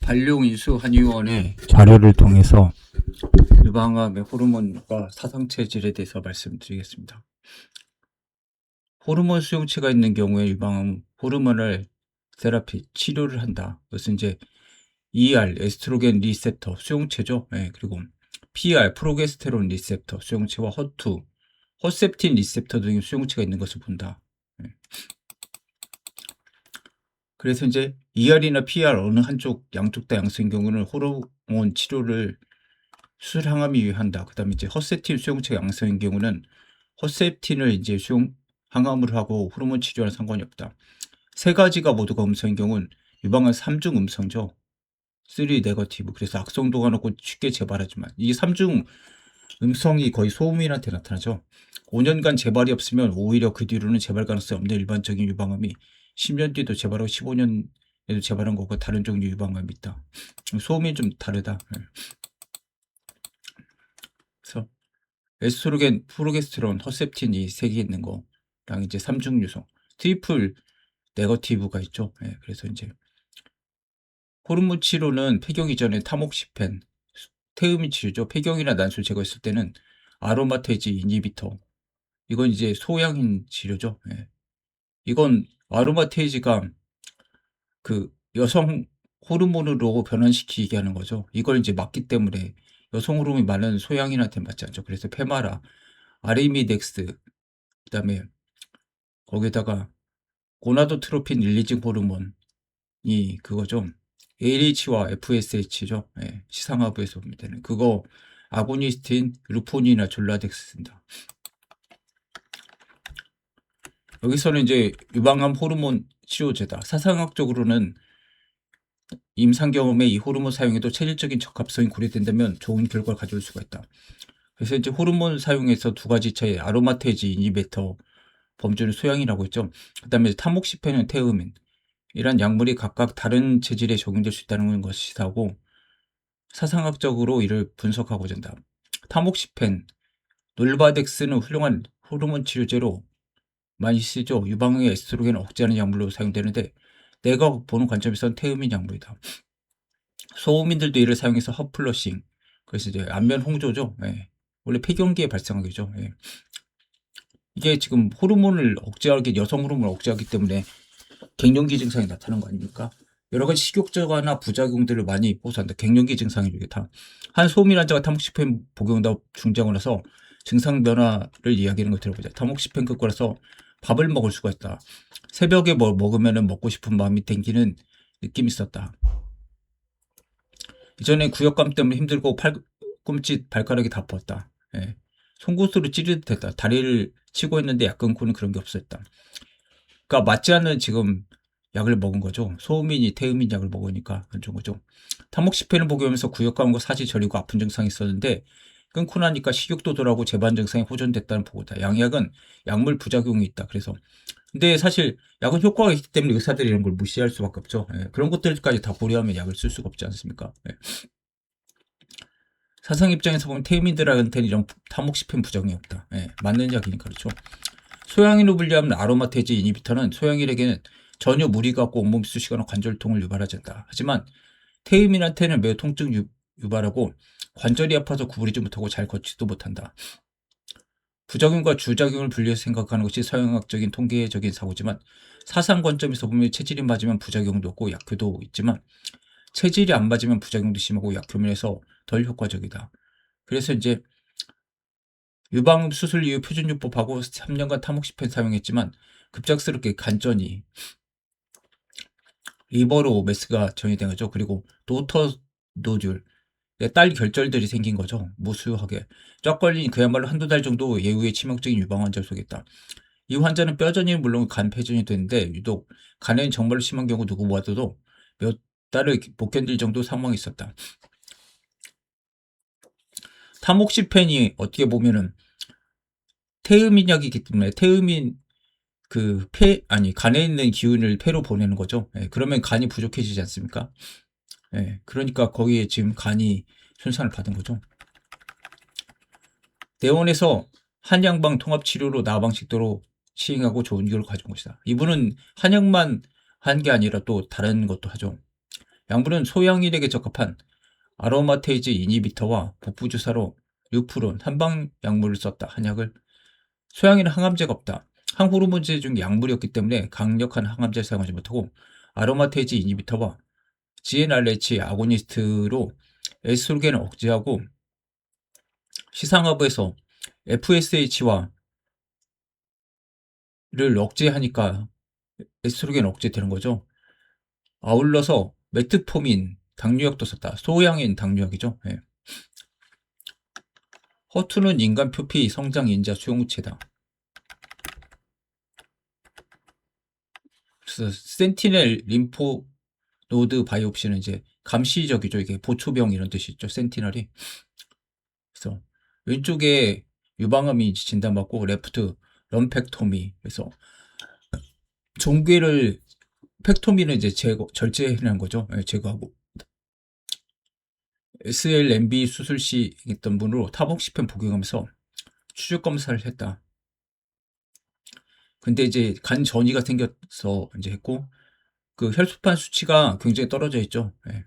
반려인수 한의원의 자료를 통해서 유방암의 호르몬과 사상체질에 대해서 말씀드리겠습니다. 호르몬 수용체가 있는 경우에 유방암 호르몬을 테라피 치료를 한다. 그것은 이제 ER 에스트로겐 리셉터 수용체죠. 네, 그리고 PR 프로게스테론 리셉터 수용체와 허2 허셉틴 리셉터 등의 수용체가 있는 것을 본다. 네. 그래서 이제 ER이나 PR 어느 한쪽 양쪽 다 양성인 경우는 호르몬 치료를 수술 항암이 유의한다. 그다음에 이제 허셉틴 수용체가 양성인 경우는 허셉틴을 이제 항암을 하고 호르몬 치료와는 상관이 없다. 세 가지가 모두가 음성인 경우는 유방암 3중 음성이죠. 3 네거티브. 그래서 악성도가 높고 쉽게 재발하지만 이게 3중 음성이 거의 소음인한테 나타나죠. 5년간 재발이 없으면 오히려 그 뒤로는 재발 가능성이 없는 일반적인 유방암이 10년 뒤도 재발하고 15년에도 재발한 거고 다른 종류 유방암이 있다. 소음이 좀 다르다. 그래서 에스트로겐, 프로게스테론, 허셉틴 이 세 개 있는 거랑 이제 3중 유성, 트리플 네거티브가 있죠. 네, 그래서 이제 호르몬 치료는 폐경 이전에 타목시펜, 태음인 치료죠. 폐경이나 난술 제거했을 때는 아로마테이지 이니비터. 이건 이제 소양인 치료죠. 네. 이건 아로마테이지가 그 여성 호르몬으로 변환시키게 하는 거죠. 이걸 이제 막기 때문에 여성 호르몬이 많은 소양인한테 맞지 않죠. 그래서 페마라, 아리미덱스, 그다음에 거기다가 고나도트로핀 릴리징 호르몬이 그거죠. AH와 FSH죠. 예, 시상하부에서 보면 되는 그거 아고니스틴, 루포닌이나 졸라덱스입니다. 여기서는 이제 유방암 호르몬 치료제다. 사상학적으로는 임상 경험에 이 호르몬 사용에도 체질적인 적합성이 고려된다면 좋은 결과를 가져올 수가 있다. 그래서 이제 호르몬 사용에서 두 가지 차이, 아로마테이지 이니베터 범주는 소양이라고 했죠. 그다음에 타목시펜은 태음인. 이런 약물이 각각 다른 체질에 적용될 수 있다는 것이라고 사상학적으로 이를 분석하고자 한다. 타목시펜, 놀바덱스는 훌륭한 호르몬 치료제로 많이 쓰죠. 유방암의 에스트로겐을 억제하는 약물로 사용되는데 내가 보는 관점에서는 태음인 약물이다. 소음인들도 이를 사용해서 헛플러싱, 그래서 이제 안면 홍조죠. 예. 원래 폐경기에 발생하겠죠. 예. 이게 지금 호르몬을 억제하기, 여성 호르몬을 억제하기 때문에 갱년기 증상이 나타나는 거 아닙니까? 여러 가지 식욕저하나 부작용들을 많이 호소한다. 갱년기 증상이 이게 다. 한 소음인 환자가 타목시펜 복용하다 중장을 해서 증상 변화를 이야기하는 걸 들어보자. 타목시펜 끊고 나서 밥을 먹을 수가 있다. 새벽에 뭐 먹으면 먹고 싶은 마음이 땡기는 느낌이 있었다. 이전에 구역감 때문에 힘들고 팔꿈치 발가락이 다 아팠다. 예. 송곳으로 찌르듯 했다. 다리를 치고 있는데 약 끊고는 그런 게 없었다. 그러니까 맞지 않는 지금 약을 먹은 거죠. 소음인이 태음인 약을 먹으니까 그런 거죠. 타목시펜을 복용하면서 구역감과 사지 저리고 아픈 증상이 있었는데 끊고 나니까 식욕도 덜하고 재반 증상이 호전됐다는 보고다. 양약은 약물 부작용이 있다. 그래서 근데 사실 약은 효과가 있기 때문에 의사들이 이런 걸 무시할 수밖에 없죠. 예, 그런 것들까지 다 고려하면 약을 쓸 수가 없지 않습니까? 예. 사상 입장에서 보면 태음인들한테는 이런 타목시펜 부작용이 없다. 예, 맞는 약이니까 그렇죠. 소양인으로 분류하면 아로마테이지 이니비터는 소양인에게는 전혀 무리가 없고 온몸 쑤시거나 관절통을 유발하지 않는다. 하지만 태음인한테는 매우 통증 유발하고 관절이 아파서 구부리지 못하고 잘 걷지도 못한다. 부작용과 주작용을 분리해서 생각하는 것이 서양학적인 통계적인 사고지만 사상 관점에서 보면 체질이 맞으면 부작용도 없고 약효도 있지만 체질이 안 맞으면 부작용도 심하고 약효면에서 덜 효과적이다. 그래서 이제 유방암 수술 이후 표준요법하고 3년간 타목시펜 사용했지만 급작스럽게 간전이 리버로 메스가 전이된 거죠. 그리고 도터 노듈, 딸 결절들이 생긴 거죠. 무수하게. 쫙 걸린 그야말로 한두 달 정도 예후에 치명적인 유방 환자를 속였다. 이 환자는 뼈전이는 물론 간 폐전이 되는데 유독 간에는 정말로 심한 경우 누구보다도 몇 달을 못 견딜 정도 상황이 있었다. 타목시펜이 어떻게 보면은 태음인 약이기 때문에 태음인 간에 있는 기운을 폐로 보내는 거죠. 예, 그러면 간이 부족해지지 않습니까? 예, 그러니까 거기에 지금 간이 손상을 받은 거죠. 대원에서 한양방 통합치료로 나방식도로 시행하고 좋은 결과를 가져온 것이다. 이분은 한약만 한 게 아니라 또 다른 것도 하죠. 약물은 소양인에게 적합한 아로마테이즈 이니비터와 복부주사로 류프론 한방 약물을 썼다. 한약을. 소양인은 항암제가 없다. 항호르몬제 중 약물이었기 때문에 강력한 항암제를 사용하지 못하고 아로마테이즈 이니비터와 GnRH 아고니스트로 에스트로겐을 억제하고 시상하부에서 FSH와 를 억제하니까 에스트로겐 억제되는 거죠. 아울러서 메트포민 당뇨약도 썼다. 소양인 당뇨약이죠. 예. 허투는 인간 표피 성장 인자 수용체다. 그래서 센티넬 림포 노드 바이옵시는 이제 감시적이죠. 이게 보초병 이런 뜻이 있죠. 센티넬이. 그래서 왼쪽에 유방암이 진단받고 레프트 럼펙토미. 그래서 종괴를 팩토미는 이제 절제하는 거죠. 예, 제거하고. SLMB 수술 시 있던 분으로 타복시펜 복용하면서 추적 검사를 했다. 근데 이제 간 전이가 생겨서 이제 했고 그 혈소판 수치가 굉장히 떨어져 있죠. 예.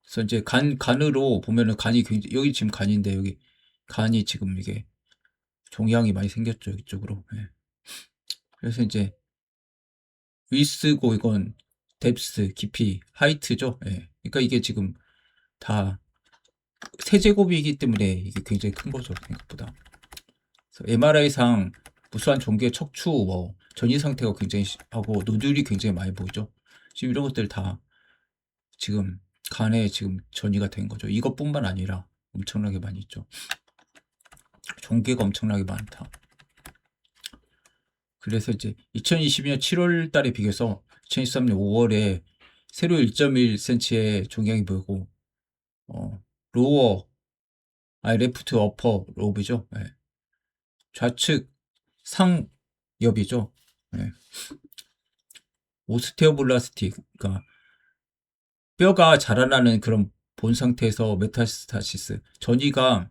그래서 이제 간으로 보면은 간이 굉장히 여기 지금 간인데 여기 간이 지금 이게 종양이 많이 생겼죠 이쪽으로. 예. 그래서 이제 위스고 이건 뎁스 깊이 하이트죠. 예. 그러니까 이게 지금 다 세제곱이기 때문에 이게 굉장히 큰 거죠 생각보다. MRI상 무수한 종괴 척추 뭐 전이 상태가 굉장히 하고 노듈이 굉장히 많이 보이죠. 지금 이런 것들 다 지금 간에 지금 전이가 된 거죠. 이것뿐만 아니라 엄청나게 많이 있죠. 종괴가 엄청나게 많다. 그래서 이제 2022년 7월 달에 비교해서 2023년 5월에 세로 1.1cm의 종양이 보이고 로어 레프트 어퍼 로브죠. 네. 좌측 상엽이죠. 네. 오스테오블라스티, 그러니까 뼈가 자라나는 그런 본 상태에서 메타스타시스, 전이가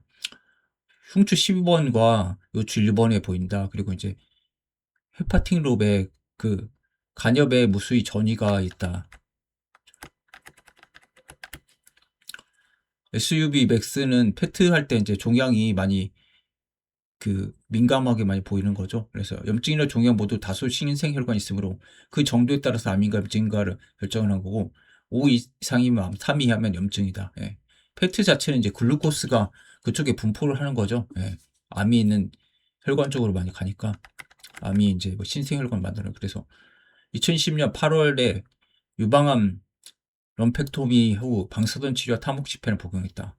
흉추 12번과 요추 1번에 보인다. 그리고 이제 헤파틱 롭에 그 간엽에 무수히 전이가 있다. SUV 맥스는 페트 할 때 이제 종양이 많이 그 민감하게 많이 보이는 거죠. 그래서 염증이나 종양 모두 다수 신생 혈관이 있으므로 그 정도에 따라서 암인가 증가를 결정을 한 거고 5 이상이면 암, 3 이하면 염증이다. 예. 페트 자체는 이제 글루코스가 그쪽에 분포를 하는 거죠. 예. 암이 있는 혈관 쪽으로 많이 가니까 암이 이제 뭐 신생 혈관 만드는. 그래서 2010년 8월에 유방암 럼펙토미 후 방사선 치료와 타목시펜을 복용했다.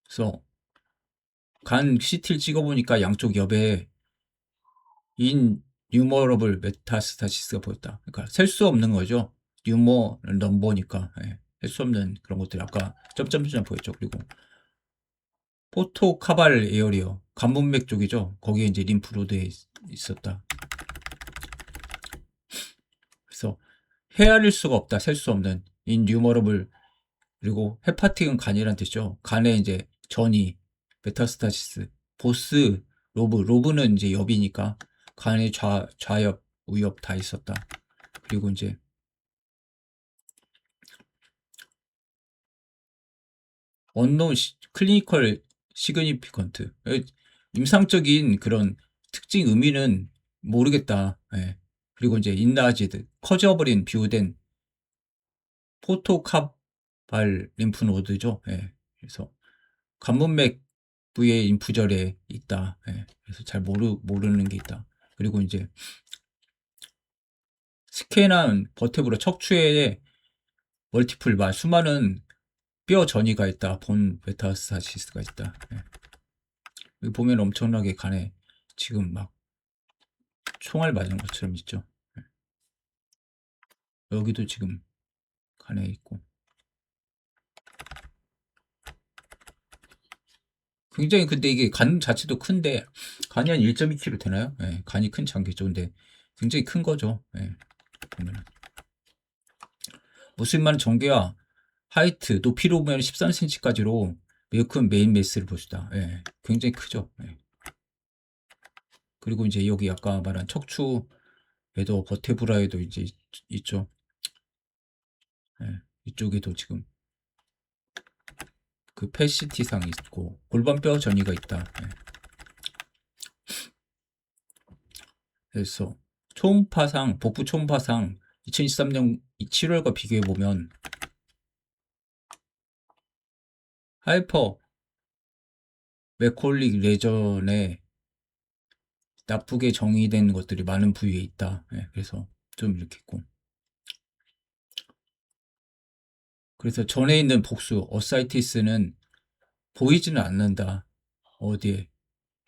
그래서 간 CT를 찍어보니까 양쪽 옆에 인뉴머러블 메타스타시스가 보였다. 그러니까 셀 수 없는 거죠. 뉴머 넘버니까 예. 셀 수 없는 그런 것들이 아까 점점점 보였죠. 그리고 포토카발 에어리어 관문맥 쪽이죠. 거기에 이제 림프로드에 있었다. 그래서 헤아릴 수가 없다. 셀 수 없는 인뉴머러블. 그리고 헤파틱은 간이란 뜻이죠. 간에 이제 전이 메타스타시스 보스 로브는 이제 옆이니까 간의 좌엽 우엽 다 있었다. 그리고 이제 언노운 클리니컬 시그니피컨트 임상적인 그런 특징 의미는 모르겠다. 예. 그리고 이제 인나지드 커져버린 비우된 포토카발 림프노드죠. 예. 그래서 관문맥 부위의 인프절에 있다. 예. 그래서 잘 모르는 게 있다. 그리고 이제 스케난 버테브라 척추에 멀티플 수많은 뼈 전이가 있다. 본 메타스타시스가 있다. 예. 여기 보면 엄청나게 간에 지금 막 총알 맞은 것처럼 있죠. 예. 여기도 지금 간에 있고 굉장히. 근데 이게 간 자체도 큰데 간이 한 1.2kg 되나요? 예. 간이 큰 장기죠. 근데 굉장히 큰 거죠. 예. 보면은 무슬만 전개와 하이트 높이로 보면 13cm까지로 매우 큰 메인 메스를 보시다. 예. 굉장히 크죠. 예. 그리고 이제 여기 아까 말한 척추에도 버테브라에도 이제 있죠. 예. 이쪽에도 지금 그 패시티상이 있고 골반뼈 전이가 있다. 예. 그래서 초음파상, 복부 초음파상 2023년 7월과 비교해 보면 하이퍼 메콜릭 레전에 나쁘게 정의된 것들이 많은 부위에 있다. 예, 그래서 좀 이렇게 있고. 그래서 전에 있는 복수, 어사이티스는 보이지는 않는다. 어디에?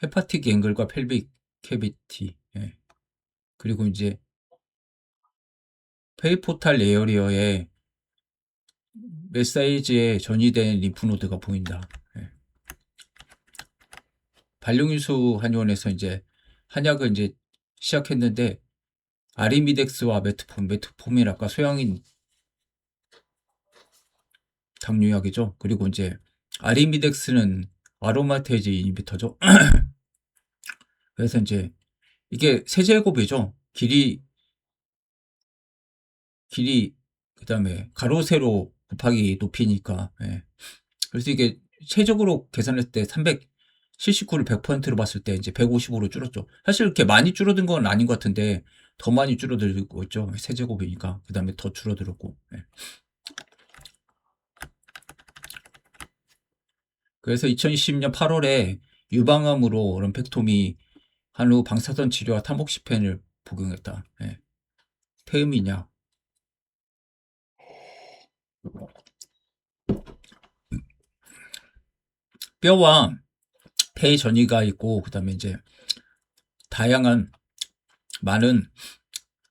헤파틱 앵글과 펠빅 캐비티. 예. 그리고 이제 페리포탈 에어리어에 몇 사이즈의 전이된 림프노드가 보인다. 예. 발룡인수 한의원에서 이제 한약을 이제 시작했는데 아리미덱스와 메트폼인 아까 소양인 당뇨약이죠. 그리고 이제 아리미덱스는 아로마테이즈 이니비터죠. 그래서 이제 이게 세제곱이죠. 길이 그다음에 가로 세로 곱하기 높이니까. 예. 그래서 이게 최적으로 계산했을 때 379를 100%로 봤을 때 이제 155로 줄었죠. 사실 이렇게 많이 줄어든 건 아닌 것 같은데 더 많이 줄어들고 있죠. 세제곱이니까. 그다음에 더 줄어들었고. 예. 그래서 2020년 8월에 유방암으로 럼펙토미 한 후 방사선 치료와 타목시펜을 복용했다. 예. 태음이냐. 뼈와 폐 전이가 있고 그다음에 이제 다양한 많은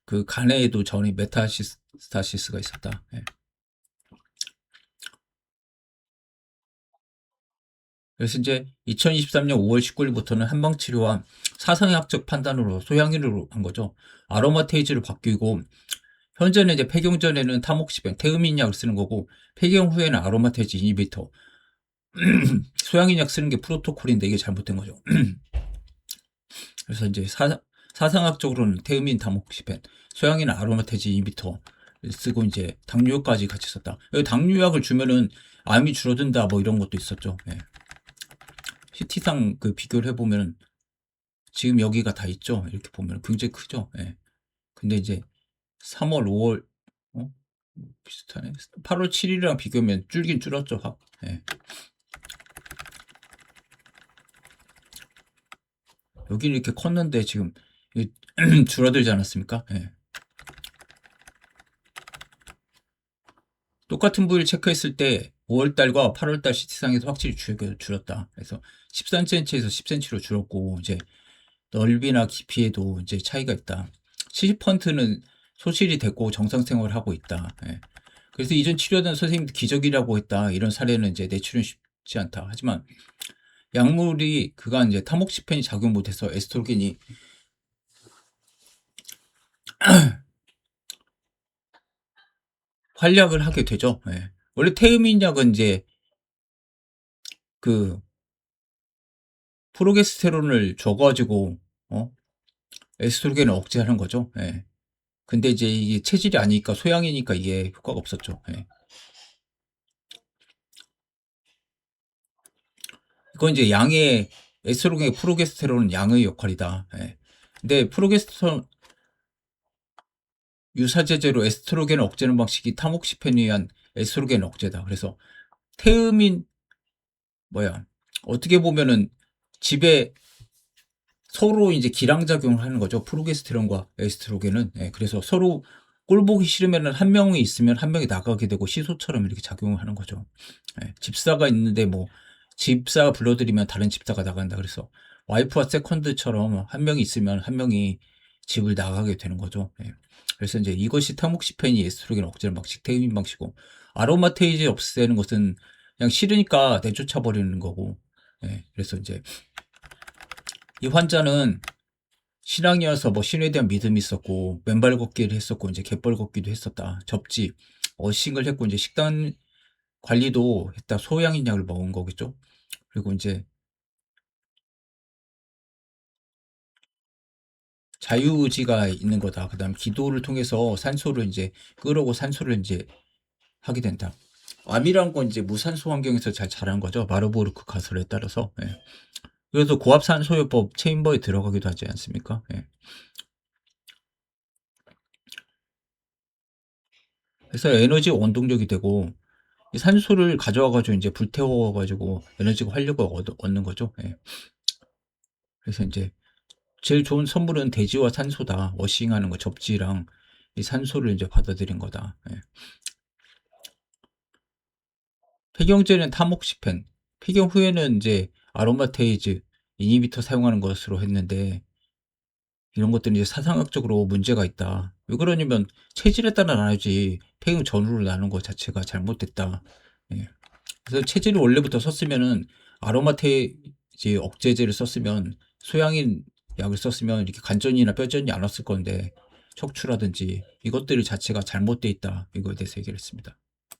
그 간에도 전이 메타스타시스가 있었다. 예. 그래서 이제 2023년 5월 19일부터는 한방치료와 사상의학적 판단으로 소양인으로 한 거죠. 아로마테이즈를 바뀌고 현재는 이제 폐경 전에는 타목시펜, 태음인약을 쓰는 거고 폐경 후에는 아로마테이즈 이니비터, 소양인약 쓰는 게 프로토콜인데 이게 잘못된 거죠. 그래서 이제 사상학적으로는 태음인 타목시펜, 소양인 아로마테지 이니비터 쓰고 이제 당뇨까지 같이 썼다. 당뇨약을 주면은 암이 줄어든다 뭐 이런 것도 있었죠. 예. CT상 그 비교를 해보면 지금 여기가 다 있죠. 이렇게 보면 굉장히 크죠. 예. 근데 이제 3월, 5월 비슷하네. 8월 7일이랑 비교하면 줄긴 줄었죠. 예. 여기는 이렇게 컸는데 지금 줄어들지 않았습니까? 예. 똑같은 부위를 체크했을 때 5월달과 8월달 CT상에서 확실히 줄었다. 그래서 13cm에서 10cm로 줄었고 이제 넓이나 깊이에도 이제 차이가 있다. 70%는 소실이 됐고 정상 생활을 하고 있다. 예. 그래서 이전 치료하던 선생님도 기적이라고 했다. 이런 사례는 이제 내추는 쉽지 않다. 하지만 약물이 그간 이제 타목시펜이 작용 못해서 에스트로겐이 활약을 하게 되죠. 예. 원래 태음인 약은 이제 그 프로게스테론을 줘가지고 에스트로겐을 억제하는 거죠. 예. 근데 이제 이게 체질이 아니니까 소양이니까 이게 효과가 없었죠. 예. 이건 이제 양의 에스트로겐, 프로게스테론은 양의 역할이다. 예. 근데 프로게스테론 유사제제로 에스트로겐을 억제하는 방식이 타목시펜에 의한 에스트로겐 억제다. 그래서 태음인 어떻게 보면은 집에 서로 이제 기량작용을 하는 거죠. 프로게스테론과 에스트로겐은. 예, 그래서 서로 꼴 보기 싫으면은 한 명이 있으면 한 명이 나가게 되고 시소처럼 이렇게 작용을 하는 거죠. 예, 집사가 있는데 뭐 집사가 불러들이면 다른 집사가 나간다. 그래서 와이프와 세컨드처럼 한 명이 있으면 한 명이 집을 나가게 되는 거죠. 예. 그래서 이제 이것이 타목시펜이 에스트로겐 억제하는 방식, 태음인 방식이고 아로마테이즈 없애는 것은 그냥 싫으니까 내쫓아 버리는 거고. 예, 그래서 이제 이 환자는 신앙이어서 뭐 신에 대한 믿음이 있었고 맨발 걷기를 했었고 이제 갯벌 걷기도 했었다. 접지, 어싱을 했고 이제 식단 관리도 했다 소양인 약을 먹은 거겠죠. 그리고 인제 자유의지가 있는 거다. 그다음에 기도를 통해서 산소를 인제 끌어오고 산소를 인제 하게 된다. 암이란 건 인제 무산소 환경에서 잘 자란 거죠. 마르부르크 가설에 따라서. 예. 그래서 고압산소요법 체인버에 들어가기도 하지 않습니까? 예. 그래서 에너지 원동력이 되고 이 산소를 가져와 가지고 인제 불태워 가지고 에너지가 활력을 얻는 거죠. 예. 그래서 인제 제일 좋은 선물은 대지와 산소다. 워싱하는 거 접지랑 이 산소를 인제 받아들인 거다. 예. 폐경 전엔 타모ක්시펜, 폐경 후에는 인제 아로마테이즈 이니비터 사용하는 것으로 했는데 이런 것들은 이제 사상학적으로 문제가 있다. 왜 그러냐면 체질에 따라 나누지 폐경 전후로 나눈 것 자체가 잘못됐다. 예. 그래서 체질을 원래부터 썼으면은 아로마테이즈 억제제를 썼으면 소양인 약을 썼으면 이렇게 관전이나 뼈전이 안 왔을 건데 척추라든지 이것들 자체가 잘못돼 있다. 이거에 대해서 얘기를 했습니다.